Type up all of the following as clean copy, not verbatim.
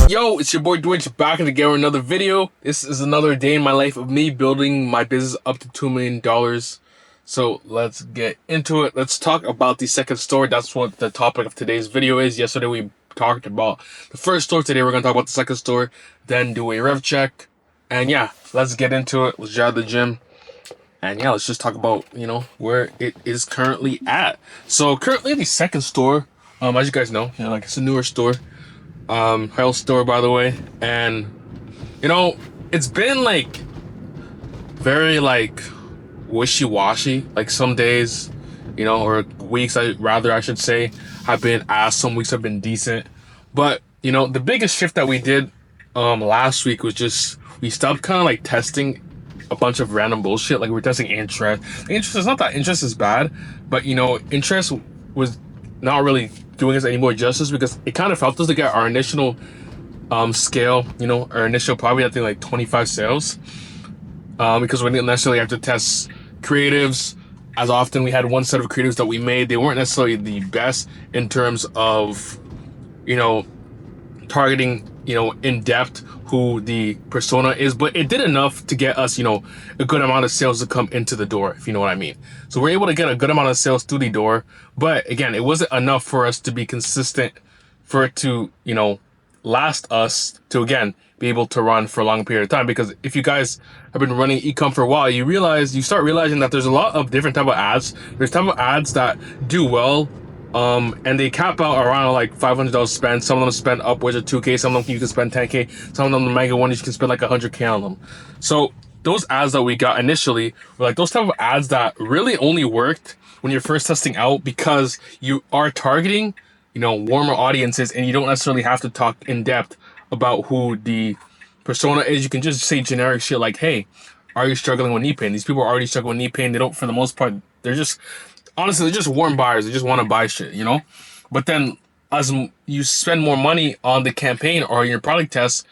Yo, it's your boy Dwitch back again with another video. This is another day in my life of me building my business up to $2 million. So let's get into it. Let's talk about the second store. That's what the topic of today's video is. Yesterday we talked about the first store. Today we're going to talk about the second store, then do a rev check. And yeah, let's get into it. Let's drive the gym. And yeah, let's just talk about, where it is currently at. So currently the second store, as you guys know, it's a newer store. Health store, by the way. And it's been very wishy-washy. Like some days, or weeks, I should say, have been ass. Some weeks have been decent. But the biggest shift that we did last week was just we stopped kind of testing a bunch of random bullshit. Like we're testing interest. The interest is not that interest is bad, but interest was not really doing us any more justice because it kind of helped us to get our initial scale, our initial probably I think 25 sales, because we didn't necessarily have to test creatives as often. We had one set of creatives that we made. They weren't necessarily the best in terms of targeting in depth who the persona is, but it did enough to get us a good amount of sales to come into the door, if you know what I mean. So we're able to get a good amount of sales through the door, but again, it wasn't enough for us to be consistent, for it to last us to again be able to run for a long period of time. Because if you guys have been running ecom for a while, you start realizing that there's a lot of different type of ads. There's type of ads that do well, and they cap out around $500 spend. Some of them spend upwards of 2K. Some of them you can spend 10K. Some of them, the mega ones, you can spend 100K on them. So those ads that we got initially were those type of ads that really only worked when you're first testing out, because you are targeting, warmer audiences, and you don't necessarily have to talk in depth about who the persona is. You can just say generic shit like, hey, are you struggling with knee pain? These people are already struggling with knee pain. They don't, for the most part, they're just warm buyers. They just want to buy shit, But then as you spend more money on the campaign or your product test,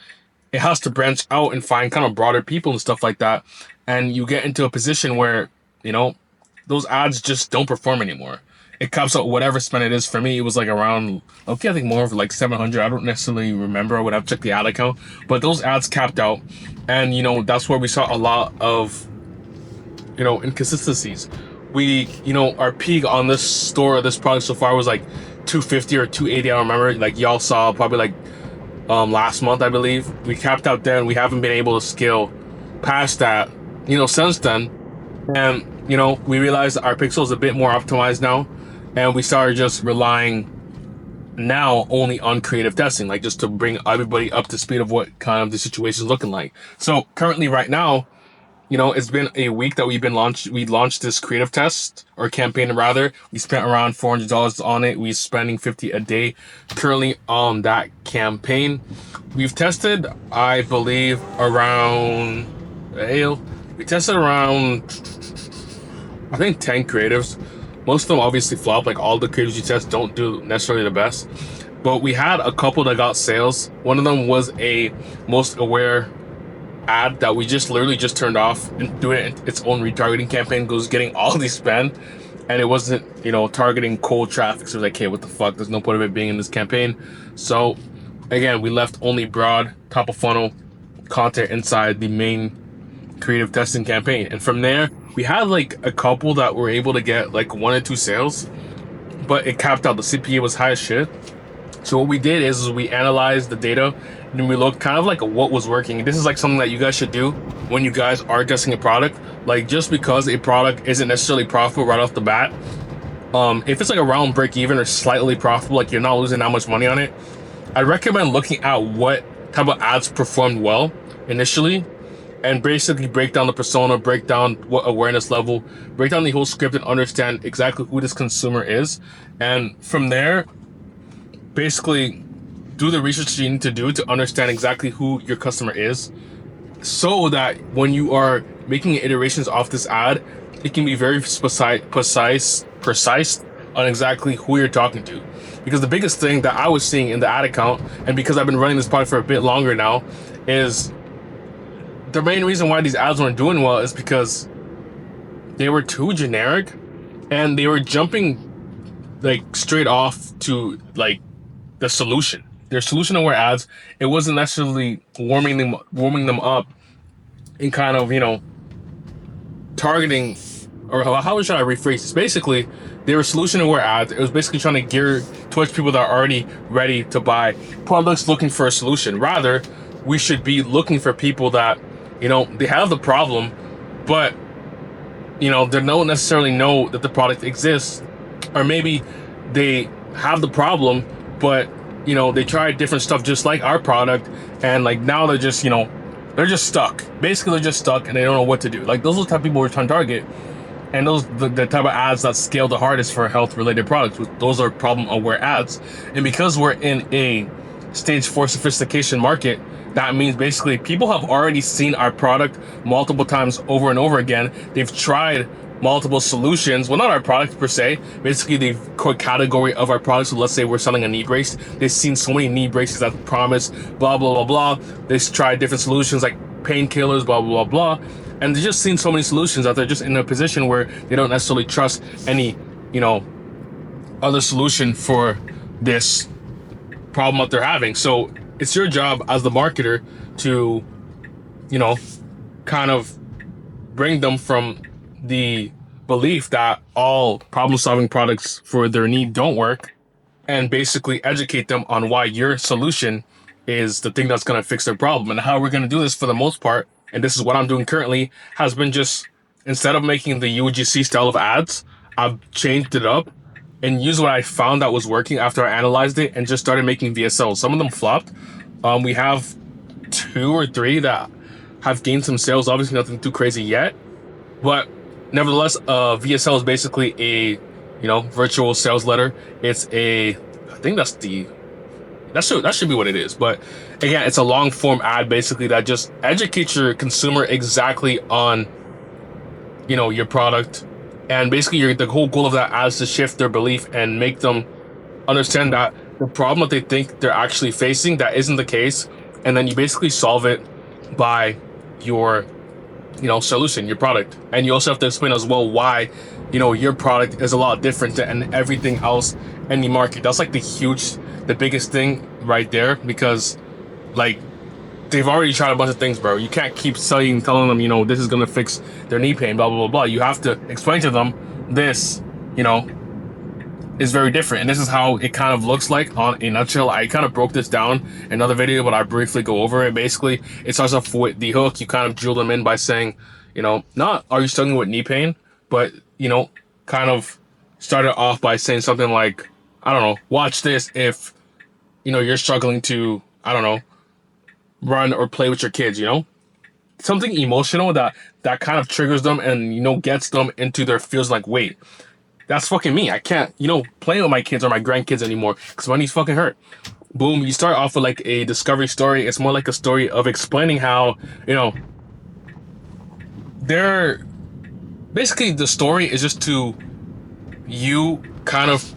it has to branch out and find kind of broader people and stuff like that. And you get into a position where, those ads just don't perform anymore. It caps out whatever spend it is. For me, it was around, I think more of 700. I don't necessarily remember. I would have checked the ad account. But those ads capped out. And, that's where we saw a lot of, inconsistencies. We, our peak on this store, this product so far was 250 or 280. I don't remember. Y'all saw probably last month, I believe. We capped out then. We haven't been able to scale past that, since then. And, we realized our pixel is a bit more optimized now. And we started just relying now only on creative testing, just to bring everybody up to speed of what kind of the situation is looking like. So currently right now, it's been a week that we launched this creative test, or campaign rather. We spent around $400 on it. We're spending $50 a day currently on that campaign. We've tested, I believe, around, we tested around, I think 10 creatives. Most of them obviously flop. All the creatives you test don't do necessarily the best. But we had a couple that got sales. One of them was a most aware ad that we literally just turned off and doing its own retargeting campaign, goes getting all the spend, and it wasn't targeting cold traffic. So it was hey, what the fuck, there's no point of it being in this campaign. So again, we left only broad top of funnel content inside the main creative testing campaign. And from there we had a couple that were able to get 1 or 2 sales, but it capped out. The CPA was high as shit. So what we did is we analyzed the data, and we looked kind of what was working. This is something that you guys should do when you guys are testing a product. Just because a product isn't necessarily profitable right off the bat, if it's around break even or slightly profitable, you're not losing that much money on it, I recommend looking at what type of ads performed well initially, and basically break down the persona, break down what awareness level, break down the whole script, and understand exactly who this consumer is. And from there, basically do the research you need to do to understand exactly who your customer is, so that when you are making iterations off this ad, it can be very precise on exactly who you're talking to. Because the biggest thing that I was seeing in the ad account, and because I've been running this product for a bit longer now, is the main reason why these ads weren't doing well is because they were too generic, and they were jumping straight off to the solution. Their solution to wear ads, it wasn't necessarily warming them up in kind of, targeting, or how should I rephrase this? Basically, they were solution aware ads. It was basically trying to gear towards people that are already ready to buy products, looking for a solution. Rather, we should be looking for people that, they have the problem, but they don't necessarily know that the product exists, or maybe they have the problem, but they tried different stuff just like our product, and like now they're just stuck. Basically, they're just stuck and they don't know what to do. Like, those are the type of people we're trying to target, and those the type of ads that scale the hardest for health related products. Those are problem aware ads. And because we're in a stage 4 sophistication market, that means basically people have already seen our product multiple times over and over again. They've tried multiple solutions. Well, not our product per se. Basically, the core category of our product. So let's say we're selling a knee brace. They've seen so many knee braces that promise blah, blah, blah, blah. They've tried different solutions like painkillers, blah, blah, blah, blah. And they've just seen so many solutions that they're just in a position where they don't necessarily trust any, other solution for this problem that they're having. So it's your job as the marketer to, kind of bring them from the belief that all problem-solving products for their need don't work, and basically educate them on why your solution is the thing that's going to fix their problem. And how we're going to do this for the most part, and this is what I'm doing currently, has been just, instead of making the UGC style of ads, I've changed it up and used what I found that was working after I analyzed it and just started making VSLs. Some of them flopped. We have 2 or 3 that have gained some sales. Obviously nothing too crazy yet, but nevertheless, VSL is basically a, virtual sales letter. It's I think that should be what it is. But again, it's a long form ad basically that just educates your consumer exactly on, your product. And basically the whole goal of that ad is to shift their belief and make them understand that the problem that they think they're actually facing, that isn't the case. And then you basically solve it by your solution, your product. And you also have to explain as well why, your product is a lot different than everything else in the market. That's like the biggest thing right there, because like they've already tried a bunch of things, bro. You can't keep telling them, this is gonna fix their knee pain, blah, blah, blah, blah. You have to explain to them this, is very different. And this is how it kind of looks like on a nutshell. I kind of broke this down in another video, but I briefly go over it. Basically, it starts off with the hook. You kind of drill them in by saying, not are you struggling with knee pain, but, kind of started off by saying something like, I don't know, watch this if, you're struggling to, I don't know, run or play with your kids, something emotional that kind of triggers them and, gets them into their feels like, wait, that's fucking me. I can't, play with my kids or my grandkids anymore because my knees fucking hurt. Boom. You start off with like a discovery story. It's more like a story of explaining how, they're basically, the story is just to you kind of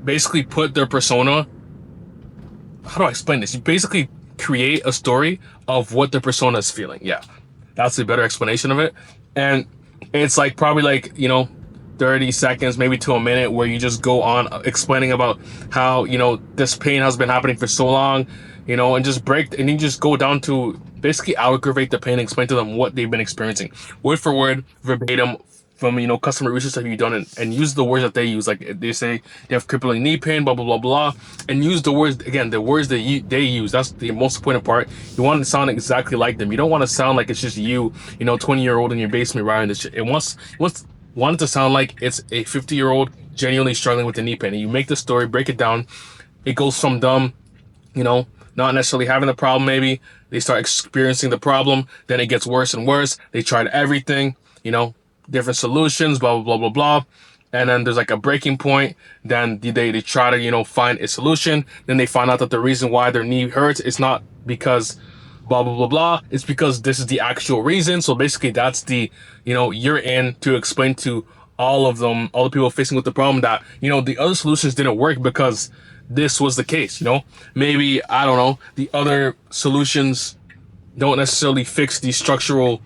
basically put their persona. How do I explain this? You basically create a story of what their persona is feeling. Yeah, that's a better explanation of it. And it's like probably like, 30 seconds, maybe to a minute, where you just go on explaining about how, this pain has been happening for so long, and you just go down to basically aggravate the pain and explain to them what they've been experiencing. Word for word, verbatim, from, customer research that you've done, and use the words that they use. Like they say they have crippling knee pain, blah, blah, blah, blah, and use the words, again, the words that they use. That's the most important part. You want to sound exactly like them. You don't want to sound like it's just you, 20-year-old in your basement writing this shit. It wants it to sound like it's a 50-year-old genuinely struggling with the knee pain. And you make the story, break it down. It goes from them, not necessarily having the problem, maybe they start experiencing the problem, then it gets worse and worse. They tried everything, different solutions, blah, blah, blah, blah, blah. And then there's like a breaking point. Then they try to, find a solution. Then they find out that the reason why their knee hurts is not because blah, blah, blah, blah. It's because this is the actual reason. So basically that's the, you're in to explain to all of them, all the people facing with the problem that, the other solutions didn't work because this was the case, Maybe, I don't know, the other solutions don't necessarily fix the structural,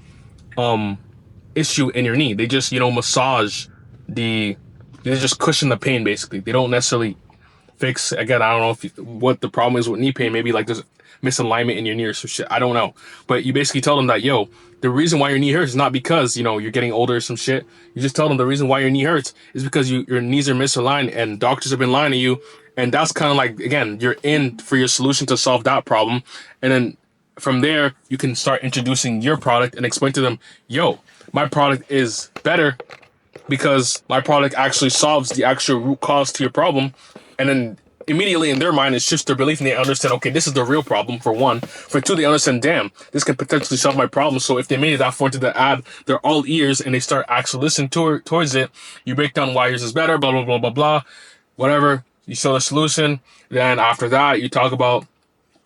issue in your knee. They just, they just cushion the pain basically. They don't necessarily fix. Again, I don't know what the problem is with knee pain. Maybe like there's misalignment in your knee or some shit. I don't know. But you basically tell them that, yo, the reason why your knee hurts is not because, you're getting older or some shit. You just tell them the reason why your knee hurts is because your knees are misaligned and doctors have been lying to you. And that's kind of like, again, you're in for your solution to solve that problem. And then from there, you can start introducing your product and explain to them, yo, my product is better because my product actually solves the actual root cause to your problem. And then immediately in their mind, it's just their belief and they understand, okay, this is the real problem, for one. For two, they understand, damn, this can potentially solve my problem. So if they made it that far into the ad, they're all ears and they start actually listening towards it. You break down why yours is better, blah, blah, blah, blah, blah, whatever. You sell the solution. Then after that, you talk about,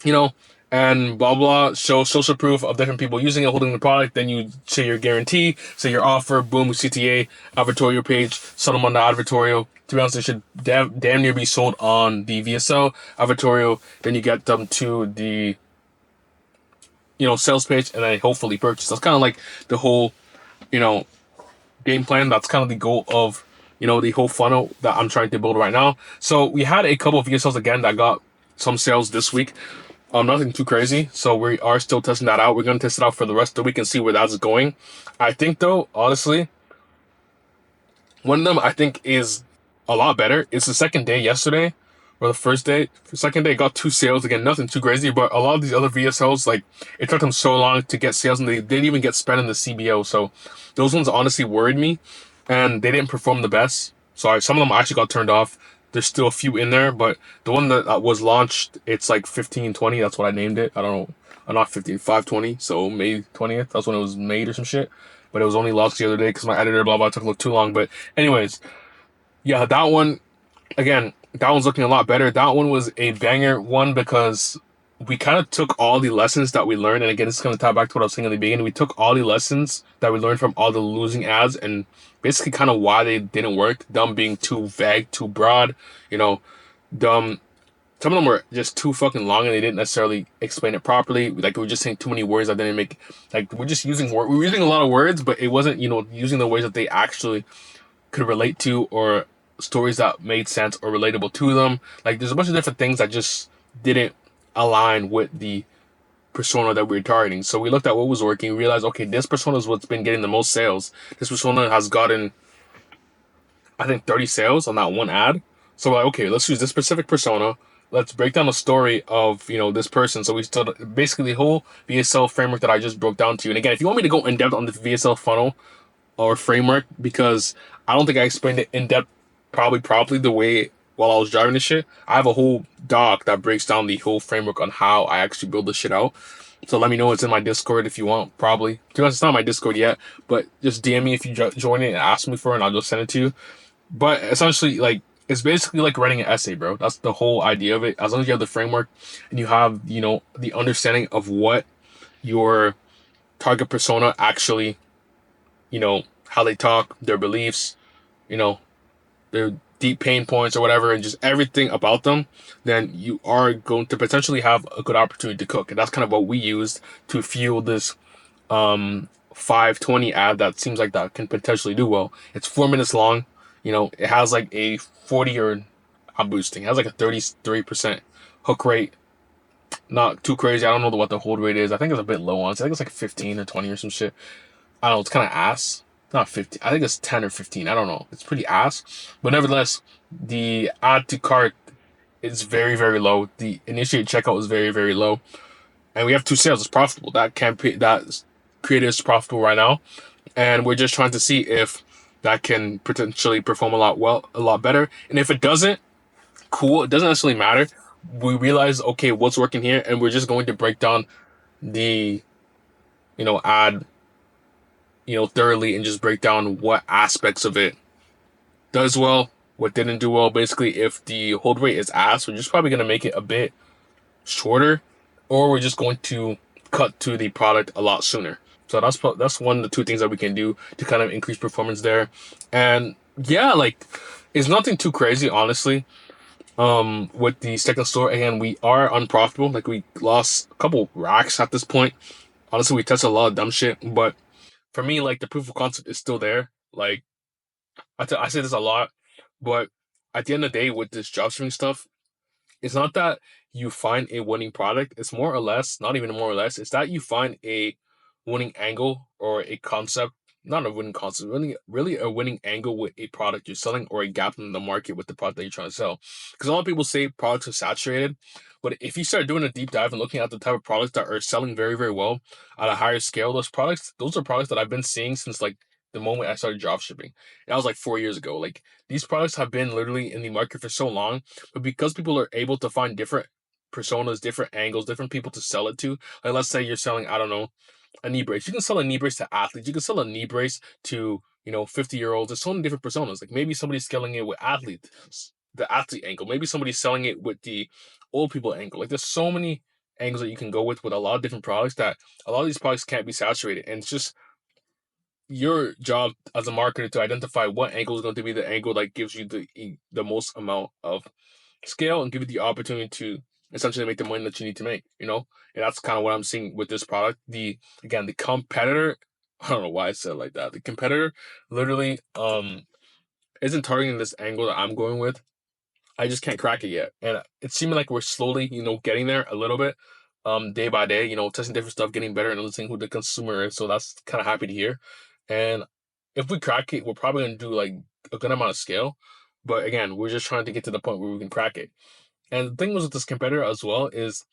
you know, and blah blah, show social proof of different people using it, holding the product. Then you say your guarantee, say your offer, boom, CTA, advertorial page, sell them on the advertorial. To be honest, they should damn near be sold on the VSL advertorial. Then you get them to the sales page, and then hopefully purchase. That's kind of like the whole you know game plan. That's kind of the goal of the whole funnel that I'm trying to build right now. So we had a couple of VSLs again that got some sales this week. Nothing too crazy. So we are still testing that out. We're going to test it out for the rest of the week and see where that's going. I think though, honestly, one of them I think is a lot better. It's the second day yesterday, or the first day. The second day got 2 sales. Again, nothing too crazy, but a lot of these other VSLs, like, it took them so long to get sales and they didn't even get spent in the CBO. So those ones honestly worried me and they didn't perform the best. So some of them actually got turned off. There's still a few in there, but the one that was launched, it's like 1520. That's what I named it. I don't know. I'm not 15, 520. So May 20th. That's when it was made or some shit. But it was only launched the other day because my editor, blah, blah, took a little too long. But anyways, yeah, that one, again, that one's looking a lot better. That one was a banger one because we kind of took all the lessons that we learned. And again, this is going to tie back to what I was saying in the beginning. We took all the lessons that we learned from all the losing ads and basically kind of why they didn't work. Them being too vague, too broad, dumb. Some of them were just too fucking long and they didn't necessarily explain it properly. Like, we were just saying too many words that didn't make, like, we were using a lot of words, but it wasn't, using the ways that they actually could relate to, or stories that made sense or relatable to them. Like, there's a bunch of different things that just didn't align with the persona that we're targeting. So we looked at what was working, we realized, okay, this persona is what's been getting the most sales. This persona has gotten, I think, 30 sales on that one ad. So we're like, okay, let's use this specific persona. Let's break down the story of, this person. So we still basically the whole VSL framework that I just broke down to you. And again, if you want me to go in depth on the VSL funnel or framework, because I don't think I explained it in depth probably properly the way while I was driving this shit, I have a whole doc that breaks down the whole framework on how I actually build this shit out. So let me know. It's in my Discord if you want, probably. To be honest, it's not my Discord yet, but just DM me if you join it and ask me for it, and I'll just send it to you. But essentially, like, it's basically like writing an essay, bro. That's the whole idea of it. As long as you have the framework and you have, the understanding of what your target persona actually, how they talk, their beliefs, you know, their deep pain points or whatever, and just everything about them, then you are going to potentially have a good opportunity to cook. And that's kind of what we used to fuel this 520 ad that seems like that can potentially do well. It's 4 minutes long. It has like a 40 or I'm boosting. It has like a 33% hook rate. Not too crazy. I don't know what the hold rate is. I think it's a bit low on it. I think it's like 15 or 20 or some shit. I don't know. It's kind of ass. Not 15. I think it's 10 or 15. I don't know. It's pretty ass. But nevertheless, the add to cart is very, very low. The initiate checkout is very, very low. And we have 2 sales. It's profitable. That creator is profitable right now. And we're just trying to see if that can potentially perform a lot better. And if it doesn't, cool. It doesn't necessarily matter. We realize, okay, what's working here, and we're just going to break down the, ad, thoroughly, and just break down what aspects of it does well, what didn't do well. Basically, if the hold rate is ass, we're just probably going to make it a bit shorter, or we're just going to cut to the product a lot sooner. So that's one of the 2 things that we can do to kind of increase performance there. And yeah, like, it's nothing too crazy, honestly. With the second store, again, we are unprofitable. Like, we lost a couple racks at this point. Honestly, we tested a lot of dumb shit, but for me, like, the proof of concept is still there. Like, I say this a lot, but at the end of the day, with this dropshipping stuff, it's not that you find a winning product. It's more or less, not even more or less, it's that you find a winning angle or a concept, not a winning concept, really a winning angle with a product you're selling or a gap in the market with the product that you're trying to sell. Because a lot of people say products are saturated, but if you start doing a deep dive and looking at the type of products that are selling very, very well at a higher scale, those are products that I've been seeing since like the moment I started dropshipping. And that was like 4 years ago. Like these products have been literally in the market for so long, but because people are able to find different personas, different angles, different people to sell it to, like let's say you're selling, I don't know, a knee brace. You can sell a knee brace to athletes. You can sell a knee brace to, 50-year-olds. There's so many different personas. Like maybe somebody's selling it with athletes, the athlete angle. Maybe somebody's selling it with the old people angle. Like there's so many angles that you can go with a lot of different products that a lot of these products can't be saturated. And it's just your job as a marketer to identify what angle is going to be the angle that gives you the most amount of scale and give you the opportunity to essentially make the money that you need to make, and that's kind of what I'm seeing with this product. The competitor, I don't know why I said it like that. The competitor literally isn't targeting this angle that I'm going with. I just can't crack it yet. And it's seeming like we're slowly, getting there a little bit, day by day, testing different stuff, getting better and understanding who the consumer is. So that's kind of happy to hear. And if we crack it, we're probably gonna do like a good amount of scale. But again, we're just trying to get to the point where we can crack it. And the thing was with this competitor as well is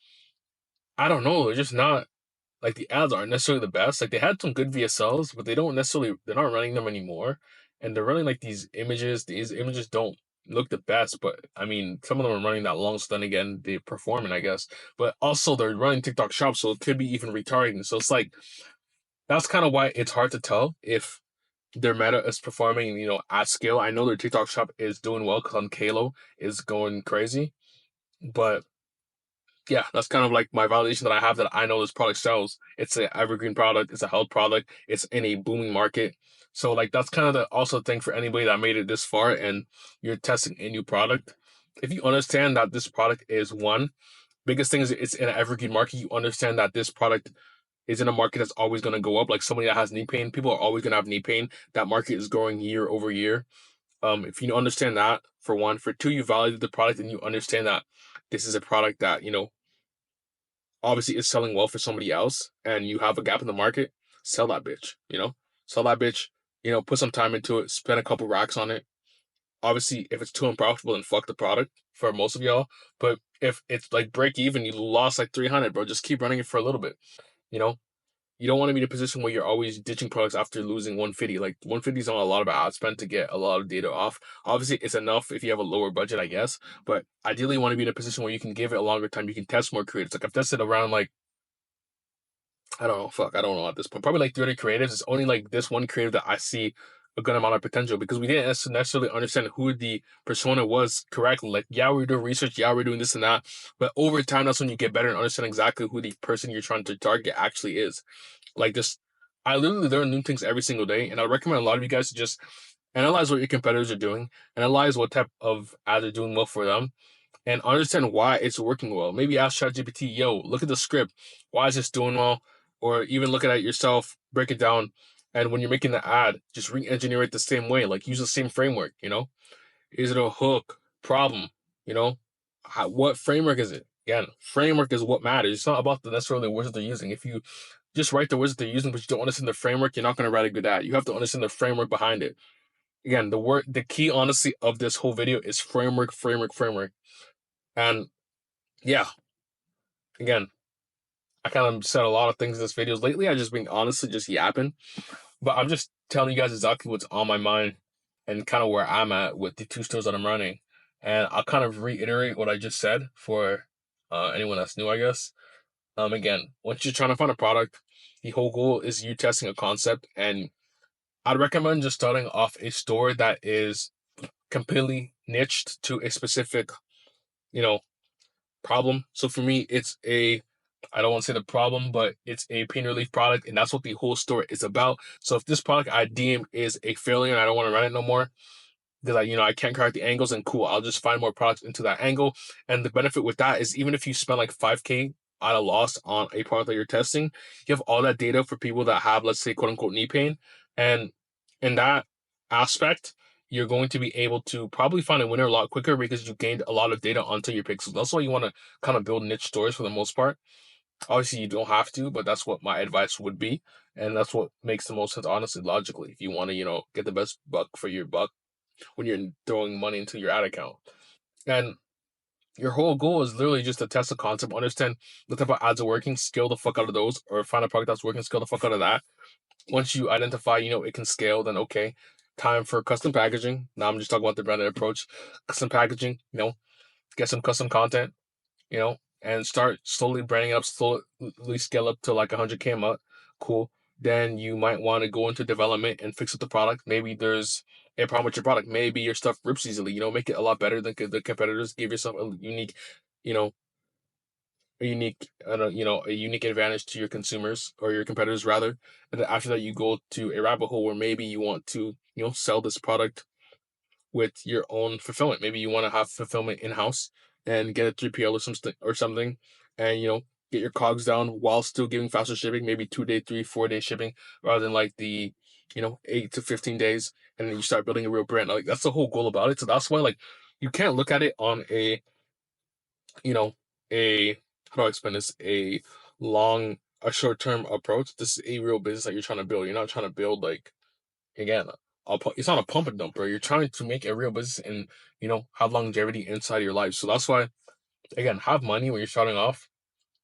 I don't know, they're just not like the ads aren't necessarily the best. Like they had some good VSLs, but they're not running them anymore. And they're running like these images. These images don't look the best, but I mean some of them are running that long, so then again they performing, I guess. But also they're running TikTok shop, so it could be even retargeting. So it's like that's kind of why it's hard to tell if their meta is performing, at scale. I know their TikTok shop is doing well because on Kalo is going crazy, but yeah, that's kind of like my validation that I have that I know this product sells. It's an evergreen product. It's a health product. It's in a booming market. So like that's kind of the also thing for anybody that made it this far and you're testing a new product. If you understand that this product is one, biggest thing is it's in an evergreen market. You understand that this product is in a market that's always going to go up. Like somebody that has knee pain, people are always going to have knee pain. That market is growing year over year. If you understand that, for one, for two, you validate the product and you understand that this is a product that obviously is selling well for somebody else and you have a gap in the market, sell that bitch, Sell that bitch, put some time into it, spend a couple racks on it. Obviously, if it's too unprofitable, then fuck the product for most of y'all. But if it's like break even, you lost like 300, bro, just keep running it for a little bit, you know? You don't want to be in a position where you're always ditching products after losing 150. Like 150 is not a lot of ad spend to get a lot of data off. Obviously, it's enough if you have a lower budget, I guess. But ideally, you want to be in a position where you can give it a longer time. You can test more creatives. Like I've tested around like I don't know. Fuck, I don't know at this point. Probably like 30 creatives. It's only like this one creative that I see a good amount of potential because we didn't necessarily understand who the persona was correctly. Like, yeah, we're doing research, yeah, we're doing this and that. But over time, that's when you get better and understand exactly who the person you're trying to target actually is. Like this, I literally learn new things every single day, and I recommend a lot of you guys to just analyze what your competitors are doing, analyze what type of ads are doing well for them, and understand why it's working well. Maybe ask ChatGPT, yo, look at the script. Why is this doing well? Or even look at it yourself, break it down. And when you're making the ad, just re-engineer it the same way. Like use the same framework. Is it a hook problem? What framework is it? Again, framework is what matters. It's not about the necessarily words that they're using. If you just write the words that they're using, but you don't understand the framework, you're not going to write a good ad. You have to understand the framework behind it. Again, the key, honestly, of this whole video is framework, framework, framework. And yeah, again, I kind of said a lot of things in this videos lately. I just been honestly just yapping, but I'm just telling you guys exactly what's on my mind and kind of where I'm at with the two stores that I'm running. And I'll kind of reiterate what I just said for anyone that's new, I guess. Again, once you're trying to find a product, the whole goal is you testing a concept, and I'd recommend just starting off a store that is completely niched to a specific, you know, problem. So for me, I don't want to say the problem, but it's a pain relief product, and that's what the whole store is about. So if this product I deem is a failure and I don't want to run it no more, because I can't correct the angles, and cool, I'll just find more products into that angle. And the benefit with that is even if you spend like 5K at a loss on a product that you're testing, you have all that data for people that have, let's say, quote unquote knee pain. And in that aspect, you're going to be able to probably find a winner a lot quicker because you gained a lot of data onto your pixels. That's why you want to kind of build niche stores for the most part. Obviously, you don't have to, but that's what my advice would be. And that's what makes the most sense, honestly, logically, if you want to, get the best buck for your buck when you're throwing money into your ad account. And your whole goal is literally just to test the concept, understand the type of ads are working, scale the fuck out of those, or find a product that's working, scale the fuck out of that. Once you identify, it can scale, then okay, time for custom packaging. Now I'm just talking about the branded approach. Custom packaging, get some custom content, and start slowly branding up, slowly scale up to like 100K a month. Cool. Then you might want to go into development and fix up the product. Maybe there's a problem with your product. Maybe your stuff rips easily. Make it a lot better than the competitors. Give yourself a unique, you know, a unique advantage to your consumers or your competitors rather. And then after that, you go to a rabbit hole where maybe you want to, sell this product with your own fulfillment. Maybe you want to have fulfillment in house and get a 3PL or something, and get your cogs down while still giving faster shipping, maybe 2 day, 3, 4 day shipping rather than like the 8 to 15 days, and then you start building a real brand. Like that's the whole goal about it. So that's why like you can't look at it on you know a how do I explain this a short term approach. This is a real business that you're trying to build. You're not trying to build like again, it's not a pump and dump, bro. You're trying to make a real business and have longevity inside of your life. So that's why, again, have money when you're starting off,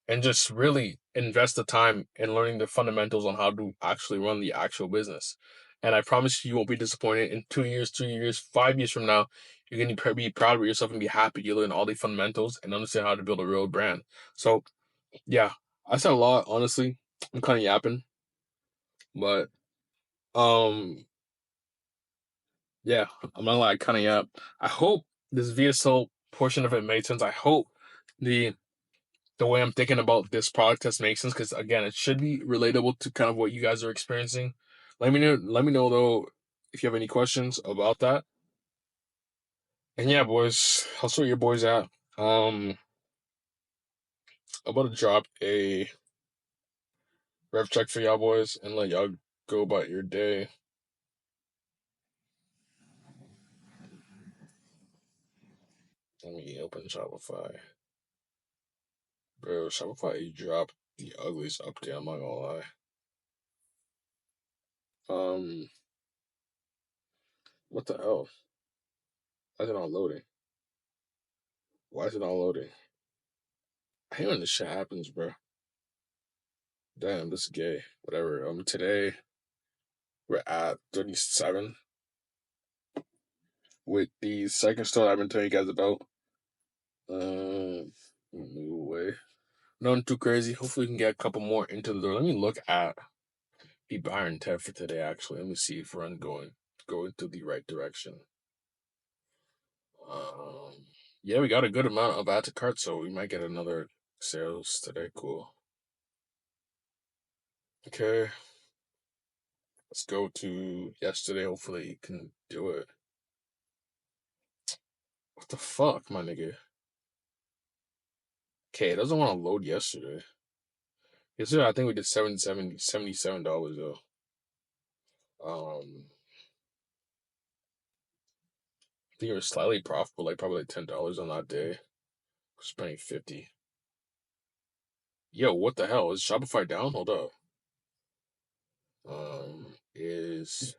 and just really invest the time in learning the fundamentals on how to actually run the actual business. And I promise you won't be disappointed in 2 years, 3 years, 5 years from now. You're going to be proud of yourself and be happy you learn all the fundamentals and understand how to build a real brand. So, yeah, I said a lot, honestly. I'm kind of yapping, but um, yeah, I'm not like kind of yap. I hope this VSL portion of it made sense. I hope the the way I'm thinking about this product test makes sense because again, it should be relatable to kind of what you guys are experiencing. Let me know though if you have any questions about that. And yeah, boys, I'll see where your boys at. I'm about to drop a rev check for y'all boys and let y'all go about your day. Let me open Shopify. Bro, Shopify dropped the ugliest update, I'm not gonna lie. Um, what the hell? Why is it not loading? Why is it not loading? I hate when this shit happens, bro. Damn, this is gay. Whatever. Today we're at 37 with the second store I've been telling you guys about. Move away. Nothing too crazy. Hopefully we can get a couple more into the door. Let me look at the Byron tab for today. Actually, let me see if we're going to the right direction. Yeah, we got a good amount of add to cart, so we might get another sales today. Cool. Okay, let's go to yesterday. Hopefully, you can do it. What the fuck, my nigga? Okay, it doesn't want to load yesterday. Yesterday, I think we did $77 though. I think it was slightly profitable, like probably like $10 on that day. We're spending 50. Yo, what the hell? Is Shopify down? Hold up. Is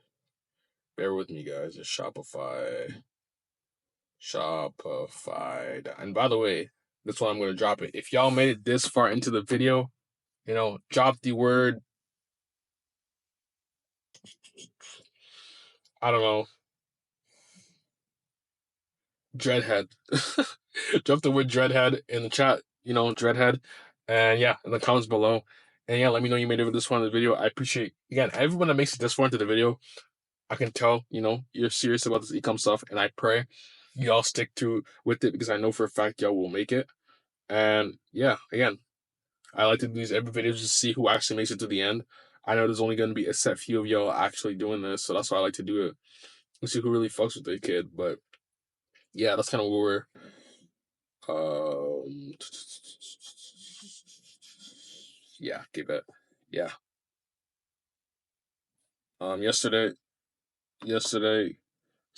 bear with me, guys. Is Shopify. And by the way, that's why I'm gonna drop it. If y'all made it this far into the video, drop the word. I don't know, dreadhead. Drop the word dreadhead in the chat. Dreadhead, and yeah, in the comments below. And yeah, let me know you made it this far in the video. I appreciate again everyone that makes it this far into the video. I can tell, you're serious about this ecom stuff, and I pray y'all stick to with it because I know for a fact y'all will make it. And yeah, again, I like to do these every video just to see who actually makes it to the end. I know there's only going to be a set few of y'all actually doing this, so that's why I like to do it. Let's see who really fucks with their kid. But yeah, that's kind of where we're. Yeah, give it. Yeah. Yesterday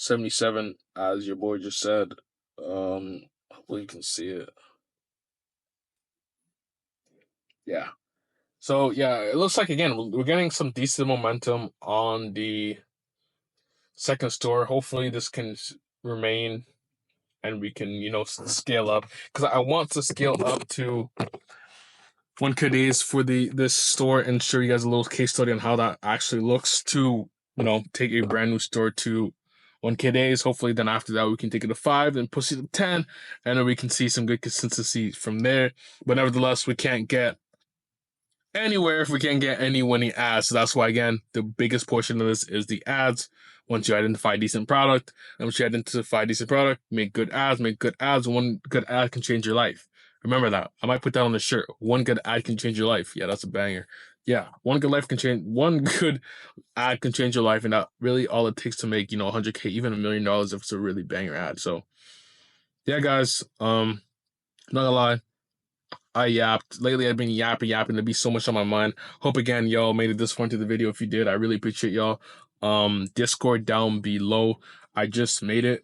77, as your boy just said. Hopefully you can see it. Yeah. So yeah, it looks like again we're getting some decent momentum on the second store. Hopefully this can remain and we can scale up, because I want to scale up to 1K days for this store and show you guys a little case study on how that actually looks to take a brand new store to 1K days. Hopefully then after that we can take it to 5 and push it to 10, and then we can see some good consistency from there. But nevertheless, we can't get anywhere if we can't get any winning ads. So that's why, again, the biggest portion of this is the ads. Once you identify a decent product, and once you identify a decent product, make good ads, one good ad can change your life. Remember that. I might put that on the shirt. One good ad can change your life. Yeah, that's a banger. Yeah, one good ad can change your life, and that really all it takes to make 100K, even $1 million if it's a really banger ad. So yeah, guys, not gonna lie, I yapped. Lately, I've been yapping. There'd be so much on my mind. Hope again, y'all made it this far into the video. If you did, I really appreciate y'all. Discord down below. I just made it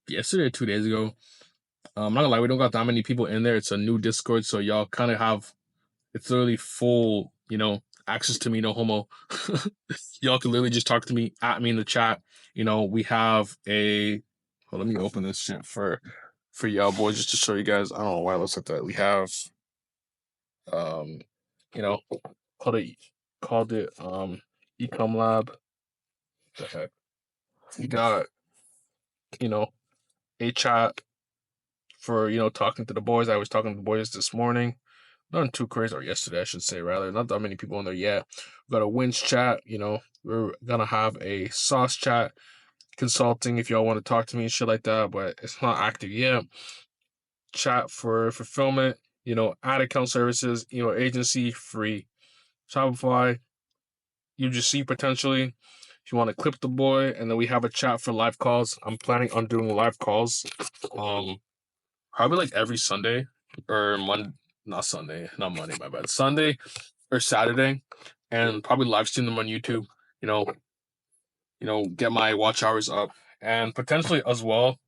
yesterday or 2 days ago. I'm not gonna lie, we don't got that many people in there. It's a new Discord, so y'all kind of have, it's literally full, access to me, no homo. Y'all can literally just talk to me, at me in the chat. We have a, well, let me open this shit for y'all boys just to show you guys. I don't know why it looks like that. We have you know, called it ecom lab. The heck. We got, a chat for, talking to the boys. I was talking to the boys this morning. Not too crazy, or yesterday, I should say, rather. Not that many people in there yet. We got a wins chat, we're gonna have a sauce chat, consulting if y'all want to talk to me and shit like that, but it's not active yet. Chat for fulfillment, ad account services, agency free. Shopify, you just see potentially if you want to clip the boy, and then we have a chat for live calls. I'm planning on doing live calls probably like every Sunday or not Monday, my bad, Sunday or Saturday, and probably live stream them on YouTube. Get my watch hours up, and potentially as well,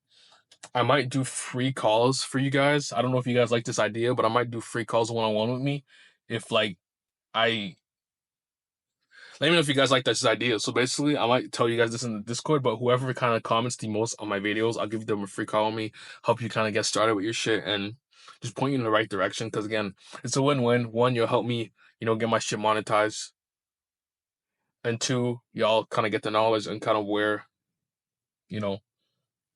I might do free calls for you guys. I don't know if you guys like this idea, but I might do free calls one-on-one with me if like I let me know if you guys like this idea. So basically, I might tell you guys this in the Discord, but whoever kind of comments the most on my videos, I'll give them a free call on me, help you kind of get started with your shit, and just point you in the right direction. Because again, it's a win-win. One, you'll help me, get my shit monetized, and two, y'all kind of get the knowledge and kind of where, you know,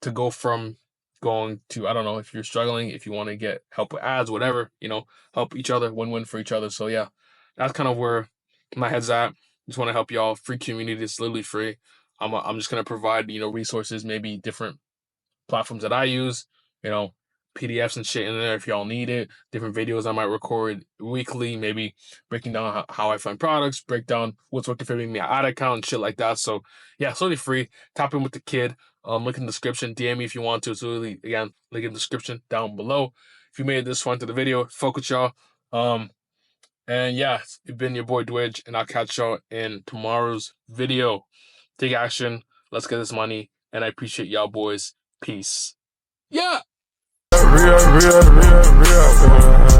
to go from going to, I don't know, if you're struggling, if you want to get help with ads, whatever, help each other, win-win for each other. So yeah, that's kind of where my head's at. Just want to help y'all. Free community. It's literally free. I'm just gonna provide resources, maybe different platforms that I use, PDFs and shit in there if y'all need it. Different videos I might record weekly, maybe breaking down how I find products, break down what's working for me, my ad account and shit like that. So yeah, it's totally free. Tap in with the kid. Link in the description. DM me if you want to. It's literally, again, link in the description down below. If you made it this far into the video, fuck with y'all. And yeah, it's been your boy Dwidge, and I'll catch y'all in tomorrow's video. Take action. Let's get this money. And I appreciate y'all boys. Peace. Yeah.